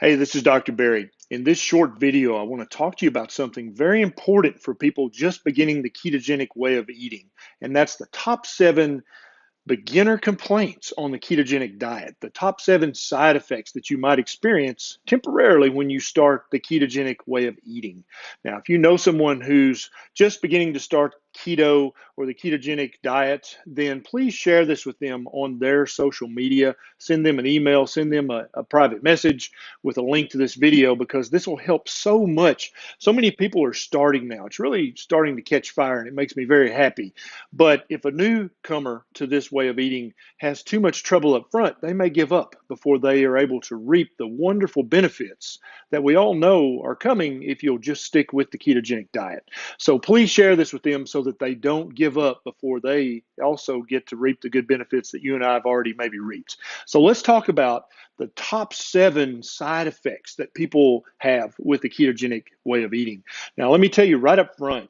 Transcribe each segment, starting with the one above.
Hey, this is Dr. Berry. In this short video, I want to talk to you about something very important for people just beginning the ketogenic way of eating, and that's the top 7 beginner complaints on the ketogenic diet, the top 7 side effects that you might experience temporarily when you start the ketogenic way of eating. Now, if you know someone who's just beginning to start keto or the ketogenic diet, then please share this with them on their social media. Send them an email, send them a private message with a link to this video because this will help so much. So many people are starting now. It's really starting to catch fire and it makes me very happy. But if a newcomer to this way of eating has too much trouble up front, they may give up before they are able to reap the wonderful benefits that we all know are coming if you'll just stick with the ketogenic diet. So please share this with them so that they don't give up before they also get to reap the good benefits that you and I have already maybe reaped. So let's talk about the top 7 side effects that people have with the ketogenic way of eating. Now, let me tell you right up front,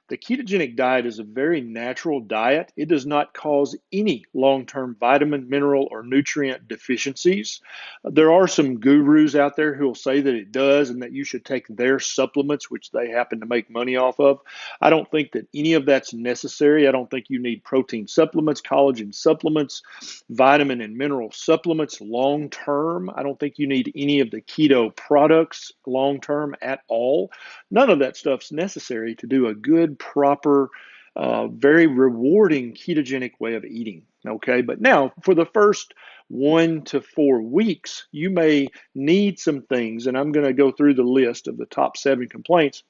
the ketogenic diet is a very natural diet. It does not cause any long-term vitamin, mineral, or nutrient deficiencies. There are some gurus out there who will say that it does and that you should take their supplements, which they happen to make money off of. I don't think that any of that's necessary. I don't think you need protein supplements, collagen supplements, vitamin and mineral supplements long-term. I don't think you need any of the keto products long-term at all. None of that stuff's necessary to do a good, proper, very rewarding ketogenic way of eating. Okay, but now for the first 1 to 4 weeks, you may need some things, and I'm going to go through the list of the top 7 complaints.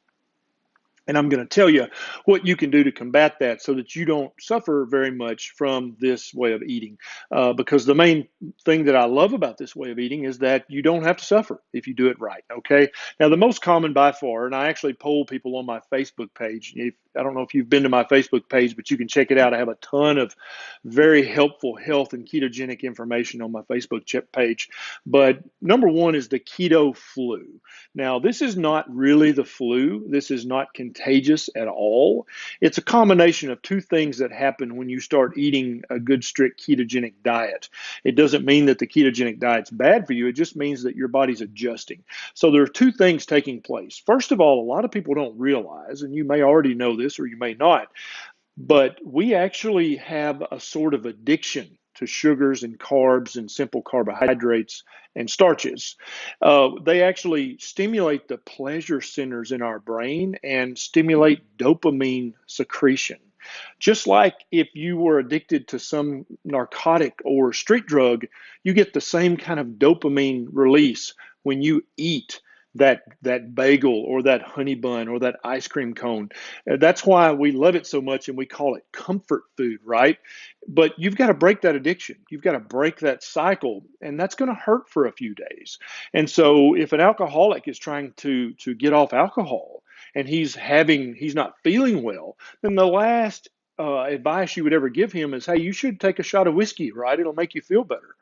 And I'm going to tell you what you can do to combat that so that you don't suffer very much from this way of eating. Because the main thing that I love about this way of eating is that you don't have to suffer if you do it right. Okay. Now, the most common by far, and I actually poll people on my Facebook page. I don't know if you've been to my Facebook page, but you can check it out. I have a ton of very helpful health and ketogenic information on my Facebook page. But number 1 is the keto flu. Now, this is not really the flu. This is not contagious at all. It's a combination of 2 things that happen when you start eating a good, strict ketogenic diet. It doesn't mean that the ketogenic diet's bad for you. It just means that your body's adjusting. So there are 2 things taking place. First of all, a lot of people don't realize, and you may already know this or you may not, but we actually have a sort of addiction to sugars and carbs and simple carbohydrates and starches. They actually stimulate the pleasure centers in our brain and stimulate dopamine secretion. Just like if you were addicted to some narcotic or street drug, you get the same kind of dopamine release when you eat that bagel or that honey bun or that ice cream cone. That's why we love it so much and we call it comfort food, right? But you've got to break that addiction. You've got to break that cycle, and that's going to hurt for a few days. And so if an alcoholic is trying to get off alcohol and he's not feeling well, then the last advice you would ever give him is, hey, you should take a shot of whiskey, right? It'll make you feel better.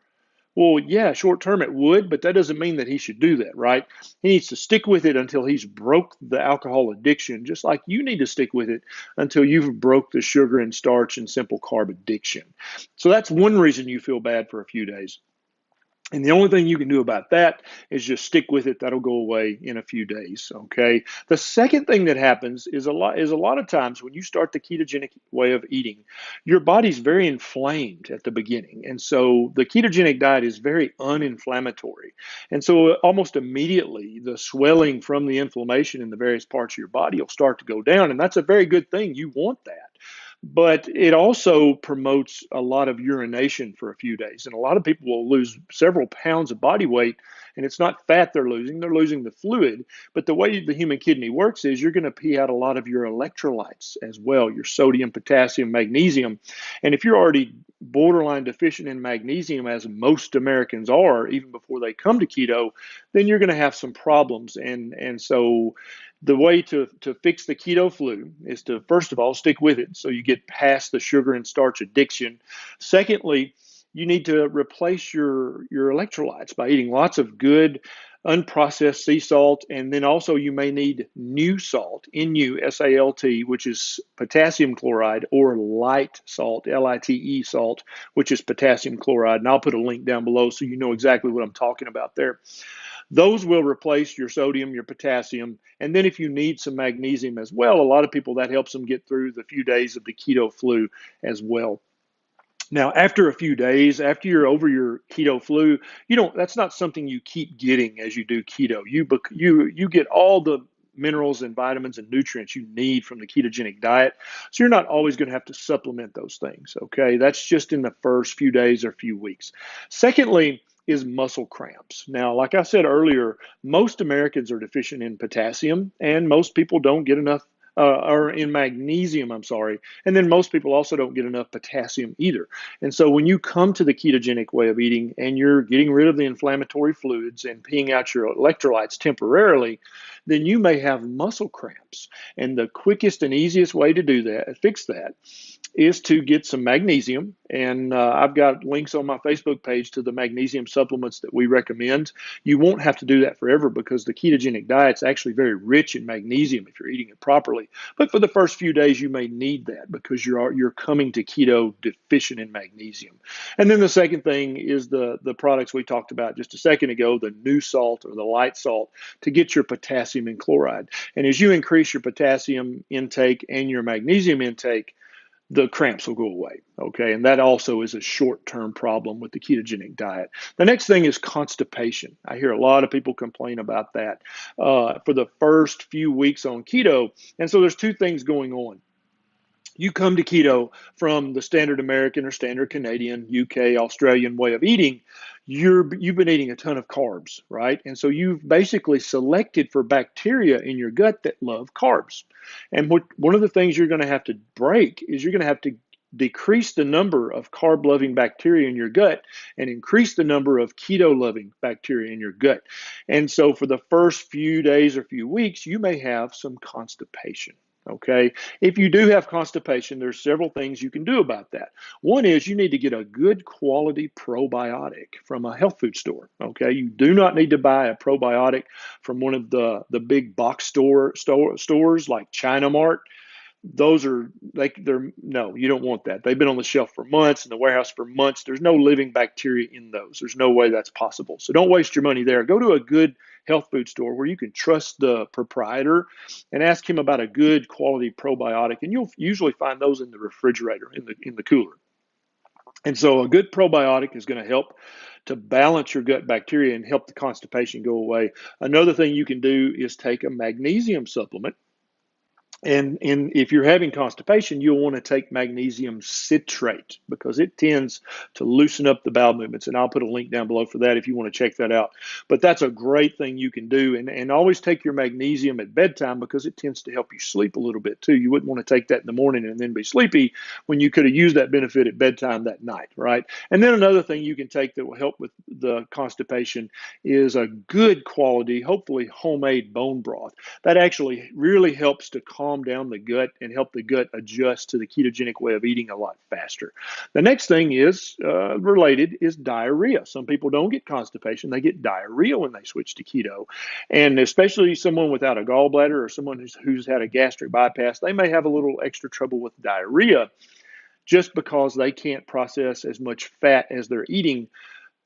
Well, yeah, short term it would, but that doesn't mean that he should do that, right? He needs to stick with it until he's broke the alcohol addiction, just like you need to stick with it until you've broke the sugar and starch and simple carb addiction. So that's one reason you feel bad for a few days. And the only thing you can do about that is just stick with it. That'll go away in a few days. Okay. The second thing that happens is a lot of times when you start the ketogenic way of eating, your body's very inflamed at the beginning. And so the ketogenic diet is very uninflammatory. And so almost immediately the swelling from the inflammation in the various parts of your body will start to go down. And that's a very good thing. You want that. But it also promotes a lot of urination for a few days. And a lot of people will lose several pounds of body weight, and it's not fat they're losing the fluid. But the way the human kidney works is you're going to pee out a lot of your electrolytes as well, your sodium, potassium, magnesium. And if you're already borderline deficient in magnesium, as most Americans are, even before they come to keto, then you're going to have some problems. And so the way to fix the keto flu is to, first of all, stick with it so you get past the sugar and starch addiction. Secondly, you need to replace your electrolytes by eating lots of good unprocessed sea salt, and then also you may need new salt, NuSalt, which is potassium chloride, or light salt, Lite salt, which is potassium chloride. And I'll put a link down below so you know exactly what I'm talking about there. Those will replace your sodium, your potassium, and then if you need some magnesium as well, a lot of people that helps them get through the few days of the keto flu as well. Now, after a few days, after you're over your keto flu, you don't. That's not something you keep getting as you do keto. You get all the minerals and vitamins and nutrients you need from the ketogenic diet. So you're not always going to have to supplement those things. Okay, that's just in the first few days or few weeks. Secondly, is muscle cramps. Now, like I said earlier, most Americans are deficient in potassium, and most people don't get enough or in magnesium, I'm sorry. And then most people also don't get enough potassium either. And so when you come to the ketogenic way of eating and you're getting rid of the inflammatory fluids and peeing out your electrolytes temporarily, then you may have muscle cramps. And the quickest and easiest way to do that, fix that, is to get some magnesium. And I've got links on my Facebook page to the magnesium supplements that we recommend. You won't have to do that forever because the ketogenic diet's actually very rich in magnesium if you're eating it properly. But for the first few days, you may need that because you're coming to keto deficient in magnesium. And then the second thing is the products we talked about just a second ago, the new salt or the light salt, to get your potassium and chloride. And as you increase your potassium intake and your magnesium intake, the cramps will go away. Okay. And that also is a short-term problem with the ketogenic diet. The next thing is constipation. I hear a lot of people complain about that for the first few weeks on keto. And so there's two things going on. You come to keto from the standard American or standard Canadian, UK, Australian way of eating, you've been eating a ton of carbs, right? And so you've basically selected for bacteria in your gut that love carbs. And one of the things you're going to have to break is you're going to have to decrease the number of carb-loving bacteria in your gut and increase the number of keto-loving bacteria in your gut. And so for the first few days or few weeks, you may have some constipation. Okay. If you do have constipation, there's several things you can do about that. One is you need to get a good quality probiotic from a health food store. Okay. You do not need to buy a probiotic from one of the big box stores like China Mart. Those are they're no, you don't want that. They've been on the shelf for months in the warehouse for months. There's no living bacteria in those. There's no way that's possible. So don't waste your money there. Go to a good health food store where you can trust the proprietor and ask him about a good quality probiotic. And you'll usually find those in the refrigerator, in the cooler. And so a good probiotic is going to help to balance your gut bacteria and help the constipation go away. Another thing you can do is take a magnesium supplement. And if you're having constipation, you'll want to take magnesium citrate because it tends to loosen up the bowel movements. And I'll put a link down below for that if you want to check that out. But that's a great thing you can do. And always take your magnesium at bedtime because it tends to help you sleep a little bit too. You wouldn't want to take that in the morning and then be sleepy when you could have used that benefit at bedtime that night, right? And then another thing you can take that will help with the constipation is a good quality, hopefully homemade bone broth. That actually really helps to calm down the gut and help the gut adjust to the ketogenic way of eating a lot faster. The next thing is related is diarrhea. Some people don't get constipation. They get diarrhea when they switch to keto. And especially someone without a gallbladder or someone who's had a gastric bypass, they may have a little extra trouble with diarrhea just because they can't process as much fat as they're eating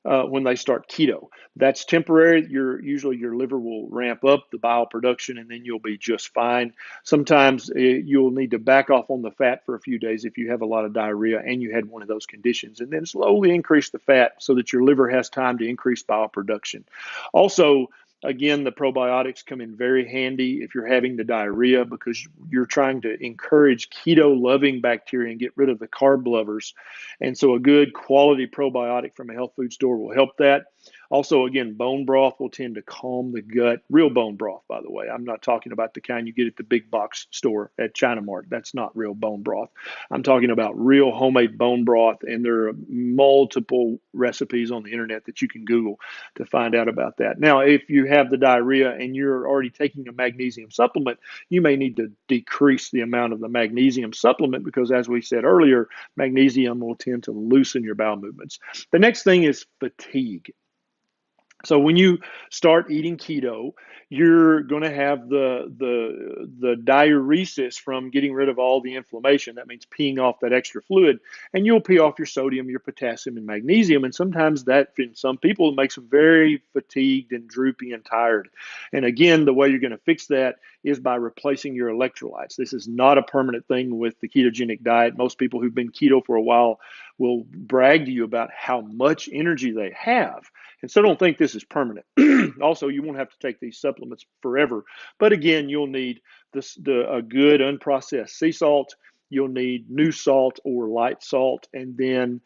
when they start keto. That's temporary. Usually your liver will ramp up the bile production and then you'll be just fine. Sometimes you'll need to back off on the fat for a few days if you have a lot of diarrhea and you had one of those conditions, and then slowly increase the fat so that your liver has time to increase bile production. Also, again, the probiotics come in very handy if you're having the diarrhea because you're trying to encourage keto-loving bacteria and get rid of the carb lovers. And so a good quality probiotic from a health food store will help that. Also, again, bone broth will tend to calm the gut. Real bone broth, by the way. I'm not talking about the kind you get at the big box store at China Mart. That's not real bone broth. I'm talking about real homemade bone broth, and there are multiple recipes on the internet that you can Google to find out about that. Now, if you have the diarrhea and you're already taking a magnesium supplement, you may need to decrease the amount of the magnesium supplement because, as we said earlier, magnesium will tend to loosen your bowel movements. The next thing is fatigue. So when you start eating keto, you're going to have the diuresis from getting rid of all the inflammation. That means peeing off that extra fluid, and you'll pee off your sodium, your potassium, and magnesium. And sometimes that, in some people, makes them very fatigued and droopy and tired. And again, the way you're going to fix that is by replacing your electrolytes. This is not a permanent thing with the ketogenic diet. Most people who've been keto for a while will brag to you about how much energy they have. And so don't think this is permanent. Also, you won't have to take these supplements forever. But again, you'll need a good unprocessed sea salt. You'll need new salt or light salt. And then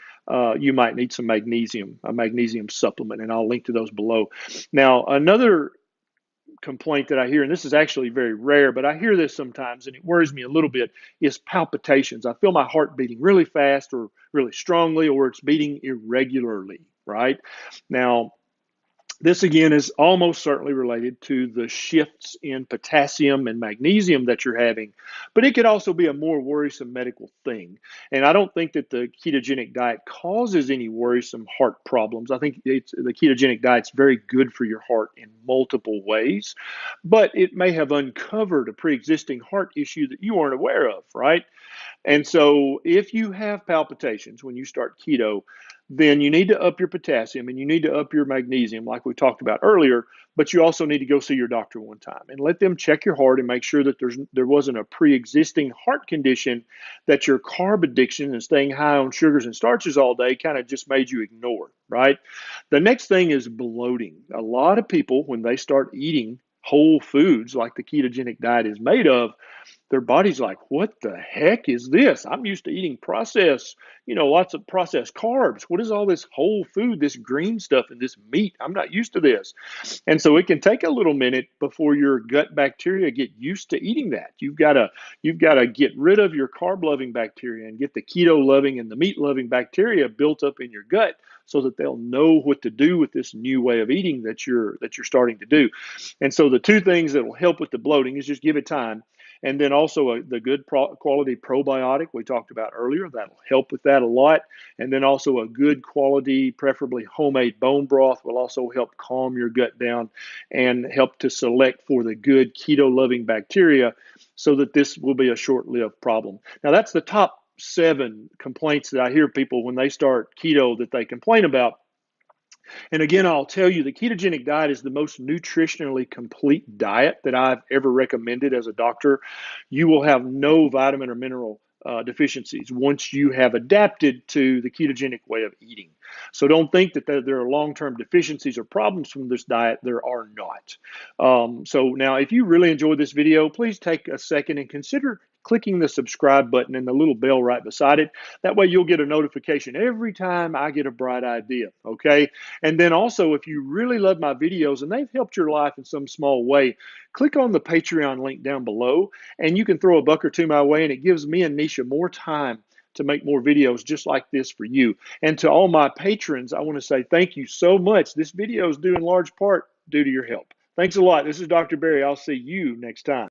you might need some magnesium, a magnesium supplement. And I'll link to those below. Now, another complaint that I hear, and this is actually very rare, but I hear this sometimes and it worries me a little bit, is palpitations. I feel my heart beating really fast or really strongly, or it's beating irregularly, right? Now, this again is almost certainly related to the shifts in potassium and magnesium that you're having, but it could also be a more worrisome medical thing. And I don't think that the ketogenic diet causes any worrisome heart problems. I think the ketogenic diet's very good for your heart in multiple ways, but it may have uncovered a pre-existing heart issue that you weren't aware of, right? And so if you have palpitations when you start keto, then you need to up your potassium and you need to up your magnesium, like we talked about earlier, but you also need to go see your doctor one time and let them check your heart and make sure that there wasn't a pre-existing heart condition that your carb addiction and staying high on sugars and starches all day kind of just made you ignore, right? The next thing is bloating. A lot of people, when they start eating whole foods like the ketogenic diet is made of, their body's like, what the heck is this? I'm used to eating processed, lots of processed carbs. What is all this whole food, this green stuff and this meat? I'm not used to this. And so it can take a little minute before your gut bacteria get used to eating that. You've got to get rid of your carb loving bacteria and get the keto loving and the meat loving bacteria built up in your gut so that they'll know what to do with this new way of eating that you're starting to do. And so the two things that will help with the bloating is just give it time. And then also the good quality probiotic we talked about earlier, that'll help with that a lot. And then also a good quality, preferably homemade bone broth will also help calm your gut down and help to select for the good keto-loving bacteria so that this will be a short-lived problem. Now, that's the top 7 complaints that I hear people when they start keto that they complain about. And again, I'll tell you, the ketogenic diet is the most nutritionally complete diet that I've ever recommended as a doctor. You will have no vitamin or mineral deficiencies once you have adapted to the ketogenic way of eating. So don't think that there are long-term deficiencies or problems from this diet. There are not. So now, if you really enjoyed this video, please take a second and consider clicking the subscribe button and the little bell right beside it. That way you'll get a notification every time I get a bright idea, okay? And then also, if you really love my videos and they've helped your life in some small way, click on the Patreon link down below and you can throw a buck or two my way, and it gives me and Nisha more time to make more videos just like this for you. And to all my patrons, I want to say thank you so much. This video is due in large part due to your help. Thanks a lot. This is Dr. Berry. I'll see you next time.